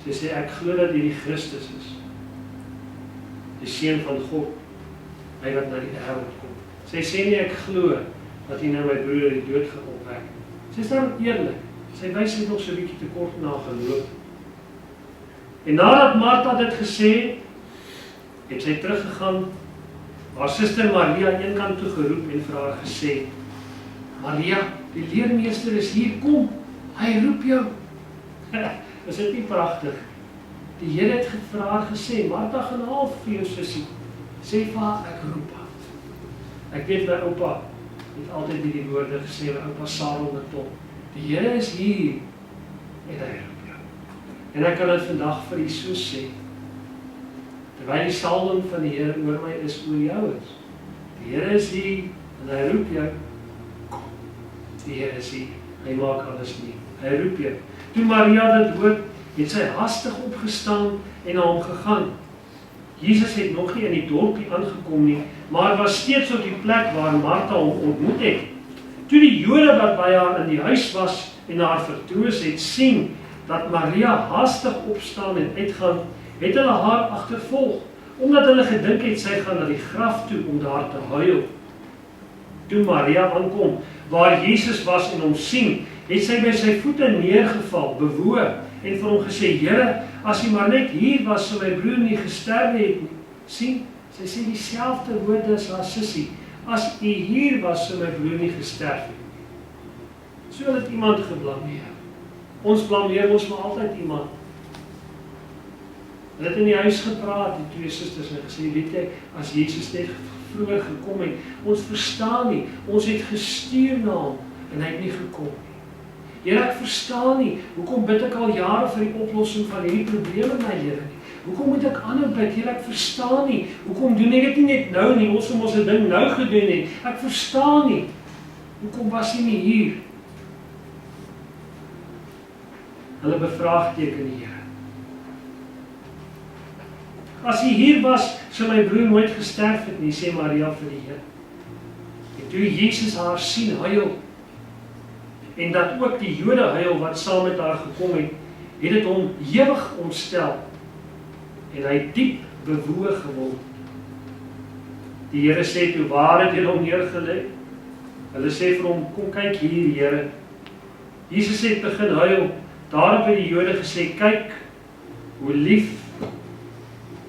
Sy sê, ek glo dat jy die Christus is. Die Seun van God, hy wat na die wêreld kom. Sy sê nie, ek glo dat hy nou my broer uit die dood gaan opwek. Sy is dan eerlik. Sy wys net nog so 'n bietjie tekort na geloof. En nadat Martha dit gesê, het sy teruggegaan, haar suster Maria eenkant toe geroep en vir haar gesê, Maria, die leermeester is hier, kom, hy roep jou. Is dit nie pragtig? Die Here het vir haar gesê, Martha, gaan haal vir jou sussie. Sê vir haar, ek roep haar. Ek weet my oupa het altyd die woorde gesê, my oupa Salom met hom. Die Here is hier en hy roep jou. En ek kan dit vandag vir u so sê. Terwyl die salwing van die Here oor my is, oor jou is. Die Here is hier en hy roep jou. Kom. Die Here is hier. Hy maak alles nie. Hy roep jou. Toe Maria dit hoor, het sy hastig opgestaan en na hom gegaan. Jesus het nog nie in die dorpie aangekom nie, maar was steeds op die plek waar Martha hom ontmoet het. Toe die Jode wat by haar in die huis was en haar vertroos het, sien dat Maria hastig opstaan en uitgaan, het hulle haar agtervolg, omdat hulle gedink het sy gaan na die graf toe om daar te huil. Toe Maria aankom, waar Jesus was en hom sien, het sy by sy voete neergeval, bewoog, en vir hom gesê, Here, as hy maar net hier was, sou my broer nie gesterwe het nie. Sien, sy sê dieselfde woorde as haar sussie, as hy hier was, sou my broer nie gesterwe het nie. So het iemand geblameer. Ons blameer ons maar altyd iemand. Hulle het in die huis gepraat, die twee susters, en gesê, weet jy, as Jesus net vroeër gekom het, ons verstaan nie, ons het gestuur na hom, en hy het nie gekom nie. Here, ek verstaan nie, hoekom bid ek al jare vir die oplossing van hierdie probleme in my lewe nie? Hoekom moet ek aanhou bid? Here, ek verstaan nie, hoekom doen ek dit nie net nou nie, ons het ons ding nou gedoen nie, ek verstaan nie, hoekom was hy nie hier? Hulle bevraagteken die Here. As hy hier was, sou my broer nooit gesterf het nie, sê Maria vir die Here. En toe Jesus haar sien huil, en dat ook die Jode huil wat saam met haar gekom het, het dit hom ewig ontstel, en hy diep bewoog geword. Die Here sê toe, waar het jy hom neergelê? Hulle sê vir hom, kom kyk hier, Here. Jesus het begin huil, daarop het die Jode gesê, kyk, hoe lief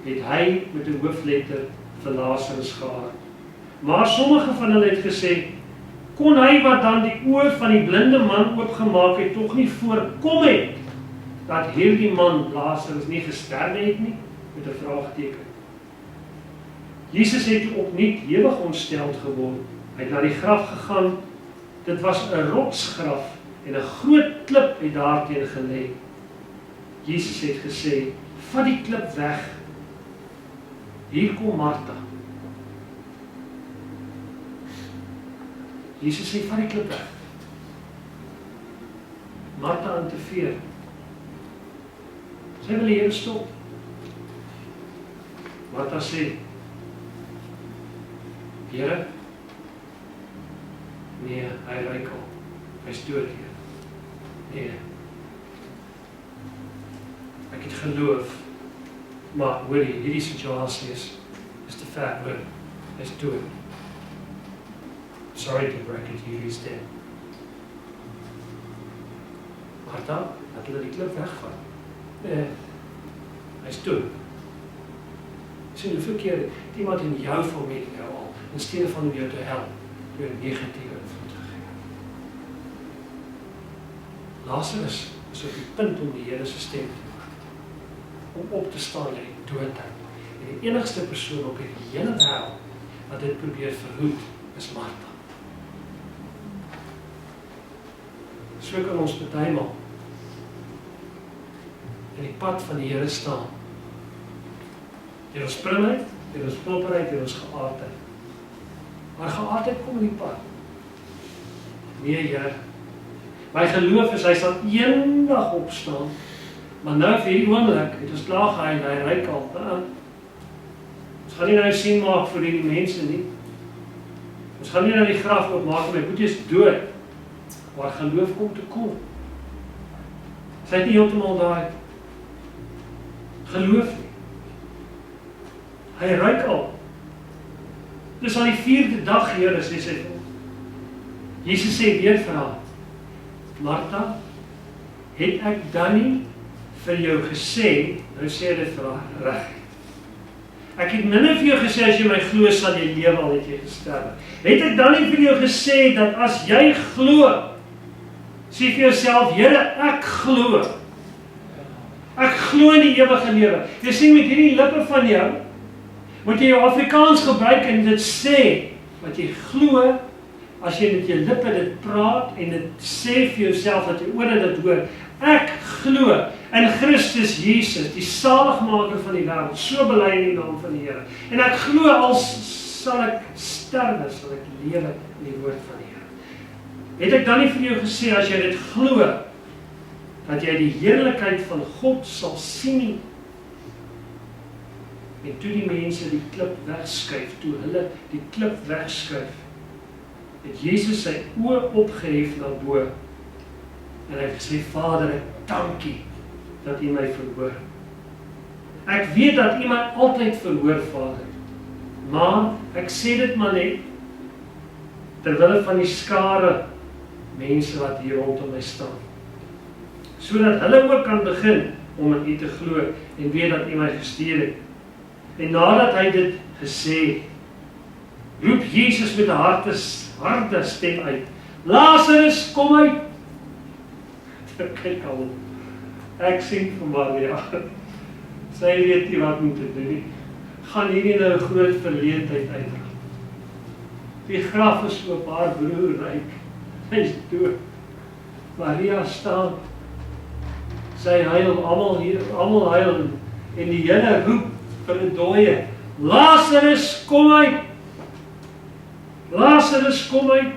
het hy met 'n hoofletter vir Lazarus gehad. Maar sommige van hulle het gesê, kon hy wat dan die oë van die blinde man oopgemaak het, tog nie voorkom het, dat hierdie man Lazarus nie gesterwe het nie, met 'n vraagteken. Jesus het opnuut ewig ontsteld geword. Hy het na die graf gegaan, dit was 'n rotsgraf, en 'n groot klip het daarteen gelê. Jesus het gesê, vat die klip weg, hier kom Martha. Jesus sê, vat die klip weg. Martha interveer. Sy wil die Here stop. Martha sê, Here, nee, hy ryk al. Hy's dood hier. Nee. Ek het geloof, maar hoor jy, hierdie situasie is te ver hoor. Hy's dood. Sorry to break it to you, he's dead. Martha, laat hulle die klip wegvat. Nee, Hy's toe. Sien hoeveel keer het iemand in jou familie jou al, in steede van om jou te help, deur 'n negatiewe invloed te gee. Lazarus is op die punt om die Here se stem te hoor, om op te staan uit die dood uit. En die enigste persoon op hierdie hele wêreld wat dit probeer verhoed, is Martha. So kan ons partymal in die pad van die Here staan. Deur ons primheid, deur ons properheid, deur ons geaardheid. Maar geaardheid kom in die pad. Nee, Here. My geloof is, hy sal eendag opstaan, maar nou vir hierdie oomblik, het ons klaar gehuil, hy ryk al. Ons gaan nie nou sien maak vir die mense nie. Ons gaan nie nou die graf oopmaak, my boetie is dood. Maar geloof kom te kom. Sy het nie heeltemal daai geloof nie. Hy ryk al. Dis al die 4de dag, Here, sê sy. Jesus sê weer vir haar, Martha, het ek dan nie vir jou gesê, nou sê hy dit vir haar reg. Ek het minder vir jou gesê, as jy my glo, sal jy lewe, al het jy gesterwe. Het ek dan nie vir jou gesê, dat as jy glo, sê vir jouself, Here, ek glo. Ek glo in die ewige lewe. Jy sien met hierdie lippe van jou, moet jy jou Afrikaans gebruik en dit sê, wat jy glo, as jy met jou lippe dit praat en dit sê vir jouself, dat jy ore dit hoor, ek glo in Christus Jesus, die saligmaker van die wêreld, so bely in die naam van die Here. En ek glo, als sal ek sterwe, sal ek lewe in die woord van die Here. Het ek dan nie vir jou gesê, as jy dit glo, dat jy die heerlikheid van God sal sien nie? En toe die mense die klip wegskuif, toe hulle die klip wegskuif, het Jesus sy oë opgehef na bo, en hy het gesê, Vader, ek dankie, dat U my verhoor. Ek weet dat U my altyd verhoor, Vader, maar ek sê dit maar net, terwille van die skare mense wat hier rondom my staan, sodat hulle ook kan begin om in U te glo en weet dat U my gestuur het. En nadat hy dit gesê, roep Jesus met 'n harde stem uit, Lazarus, kom uit! Kyk al, ek sien vir Maria, sy weet nie wat om te doen nie, gaan hierdie nou 'n groot verleentheid uitdrag. Die graf is oop, haar broer ryk, hy is dood. Maria staan, sy huil, almal huil, en die Here roep vir 'n dooie, Lazarus, kom uit! Lazarus, kom uit!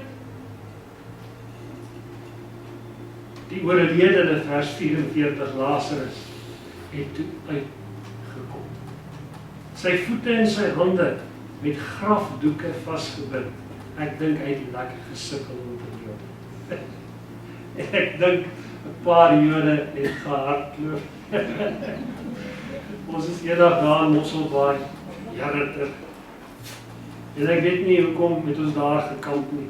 Die oorledene, vers 44, Lazarus, het toe uitgekom. Sy voete en sy hande met grafdoeke vasgebind. Ek dink hy het lekker gesukkel om te loop. En ek dink 'n paar Jode het gehardloop. Ons is eendag daar in Mosselbaai, jare terug. En ek weet nie hoekom het ons daar gekamp nie.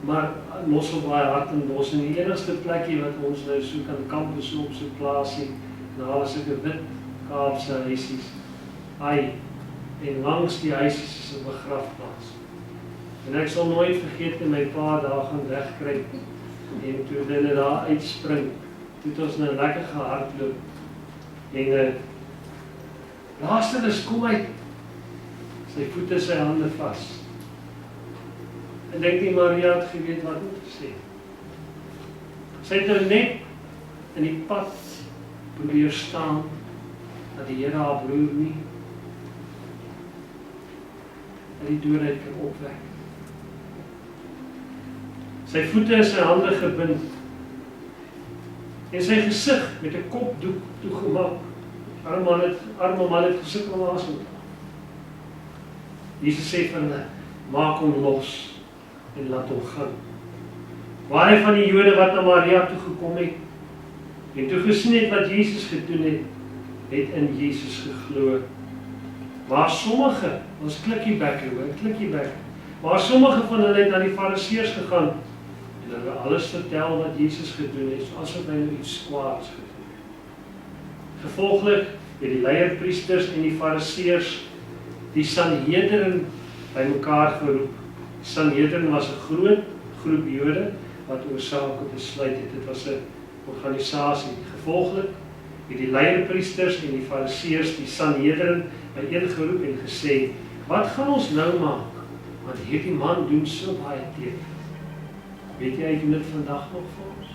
Maar Mosselbaai, Hartenbos, en die enigste plekkie wat ons nou so kan kamp is so op so plaasie, daar was ek 'n wit Kaapse huisies. En langs die huisies is 'n begrafplaas. En ek sal nooit vergeet dat my pa daar gaan wegkry. En toe hulle daar uitspring, toe het ons nou lekker gehardloop. En Lazarus, kom uit. Sy voete, sy hande vas. Ek dink die Maria het geweet wat om te sê. Sy het nou net in die pad probeer staan, dat die Here haar broer nie uit die dood uit kan opwek. Sy voete en sy hande gebind, en sy gesig met 'n kopdoek toegemaak. Arme man het gesukkel om asem te haal. Jesus sê vir hulle, maak hom los en laat hom gaan. Baie van die Jode wat na Maria toe gekom het, en toe gesien het wat Jesus gedoen het, het in Jesus geglo. Maar sommige, ons klikkie-bekke, maar sommige van hulle het na die Fariseërs gegaan, en hulle alles vertel wat Jesus gedoen het, asof hy nou iets kwaads gedoen het. Gevolglik het die leierpriesters en die fariseërs die Sanhedrin bymekaar geroep. Die Sanhedrin was 'n groot groep Jode wat oor sake besluit het. Dit was 'n organisasie. Gevolglik het die leierpriesters en die fariseërs die Sanhedrin byeengeroep en gesê: "Wat gaan ons nou maak? Want hierdie man doen so baie tekens. Weet jy, hy doen dit vandag nog vir ons?"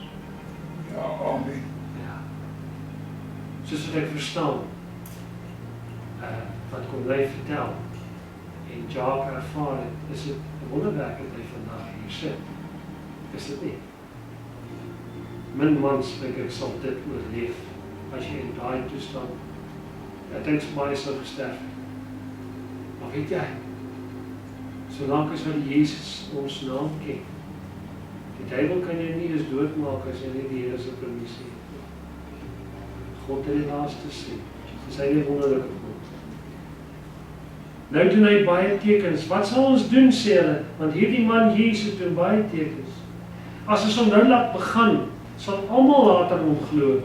Ja, amen. Ja. Soos wat ek verstaan, wat kon hy vertel, en Jacques ervaar het, is dit 'n wonderwerk dat hy vandag hier sit. Is dit nie? Min mans, dink ek, sal dit oorleef, as jy in daai toestand, ek dink baie sou gesterf het. Maar weet jy, solank as wat die Jesus ons naam ken, die duiwel kan jy nie eens doodmaak as jy nie die Here se permissie het. God het die laaste sê. Dis hy die wonderlike God. Nou doen hy baie tekens. Wat sal ons doen, sê hulle? Want hierdie man Jesus doen baie tekens. As ons hom nou laat begin, sal almal later hom glo.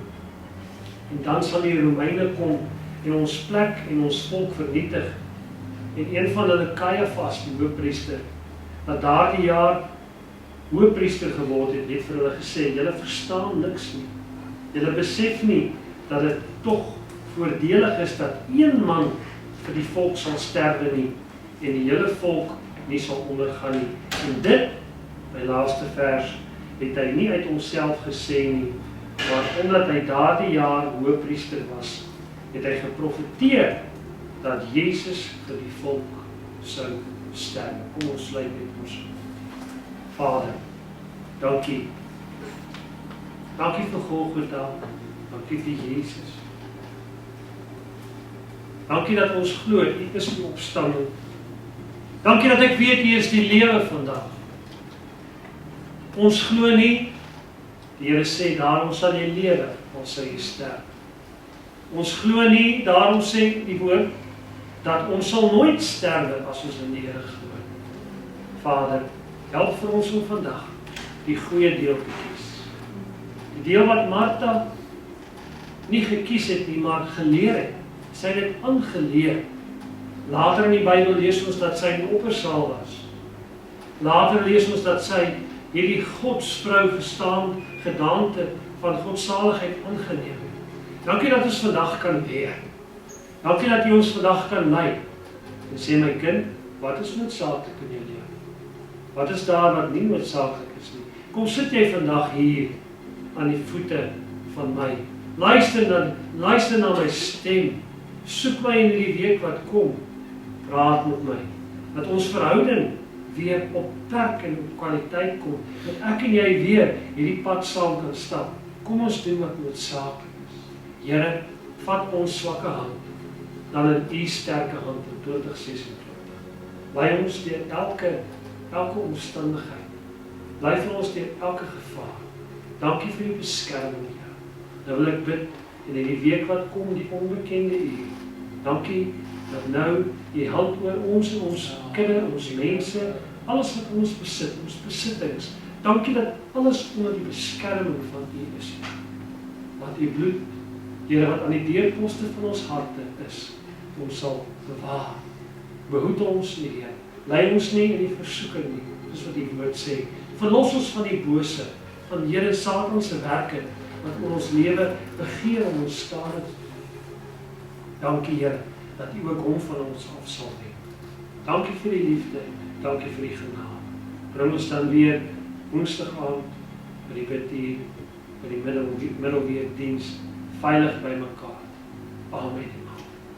En dan sal die Romeine kom en ons plek en ons volk vernietig. En een van hulle, Caiaphas, die hoëpriester, wat daardie jaar hoëpriester geword het vir hulle gesê: "Julle verstaan niks nie. Julle besef nie dat dit tog voordelig is dat een man vir die volk sal sterwe nie en die hele volk nie sal ondergaan nie." En dit, my laaste vers, het hy nie uit homself gesê nie, maar omdat hy daardie jaar hoëpriester was, het hy geprofeteer dat Jesus vir die volk sou sterwe. Kom ons sluit met ons. Vader, dankie. Dankie vir Golgotha. Dankie vir Jesus. Dankie dat ons glo, U is die opstanding. Dankie dat ek weet U is die lewe vandag. Ons glo nie, die Here sê, daarom sal jy lewe, al sal jy sterf. Ons glo nie, daarom sê die woord, dat ons sal nooit sterwe as ons in die Here glo. Vader, help vir ons om vandag die goeie deel te kies. Die deel wat Martha nie gekies het nie, maar geleer het. Sy het dit aangeleer. Later in die Bybel lees ons dat sy in die oppersaal was. Later lees ons dat sy hierdie godsvrou gedaante van godsaligheid aangeneem het. Dankie dat ons vandag kan leer. Dankie dat U ons vandag kan lei. En sê, my kind, wat is noodsaaklik in jou lewe? Wat is daar wat nie noodsaaklik is nie? Kom sit jy vandag hier aan die voete van my. Luister na my stem. Soek my in die week wat kom. Praat met my. Dat ons verhouding weer op plek en op kwaliteit kom. Dat ek en jy weer hierdie pad saam kan stap. Kom ons doen wat noodsaaklik is. Here, vat ons swakke hand dan in U sterke hand in 2026. Lei ons deur elke omstandigheid. Lei vir ons deur elke gevaar. Dankie vir die beskerming, Here. Nou wil ek bid en in die week wat kom, die onbekende uur. Dankie dat nou U hand oor ons en ons kinders, ons mense, alles wat ons besit, ons besittings. Dankie dat alles onder die beskerming van U is. Dat U bloed, Here, wat aan die deurposte van ons harte is, ons sal bewaar. Behoed ons nie, Heer. Lei ons nie in die versoeking nie, soos wat die woord sê. Verlos ons van die bose, van Here Satan se werke, wat oor ons lewe begeer om ons skade te doen. Dankie, Here, dat U ook hom van ons af sal neem. Dankie vir die liefde, dankie vir die genade. Bring ons dan weer woensdag aand by die bidtuur, by die middelweekdiens, veilig by mekaar. Amen.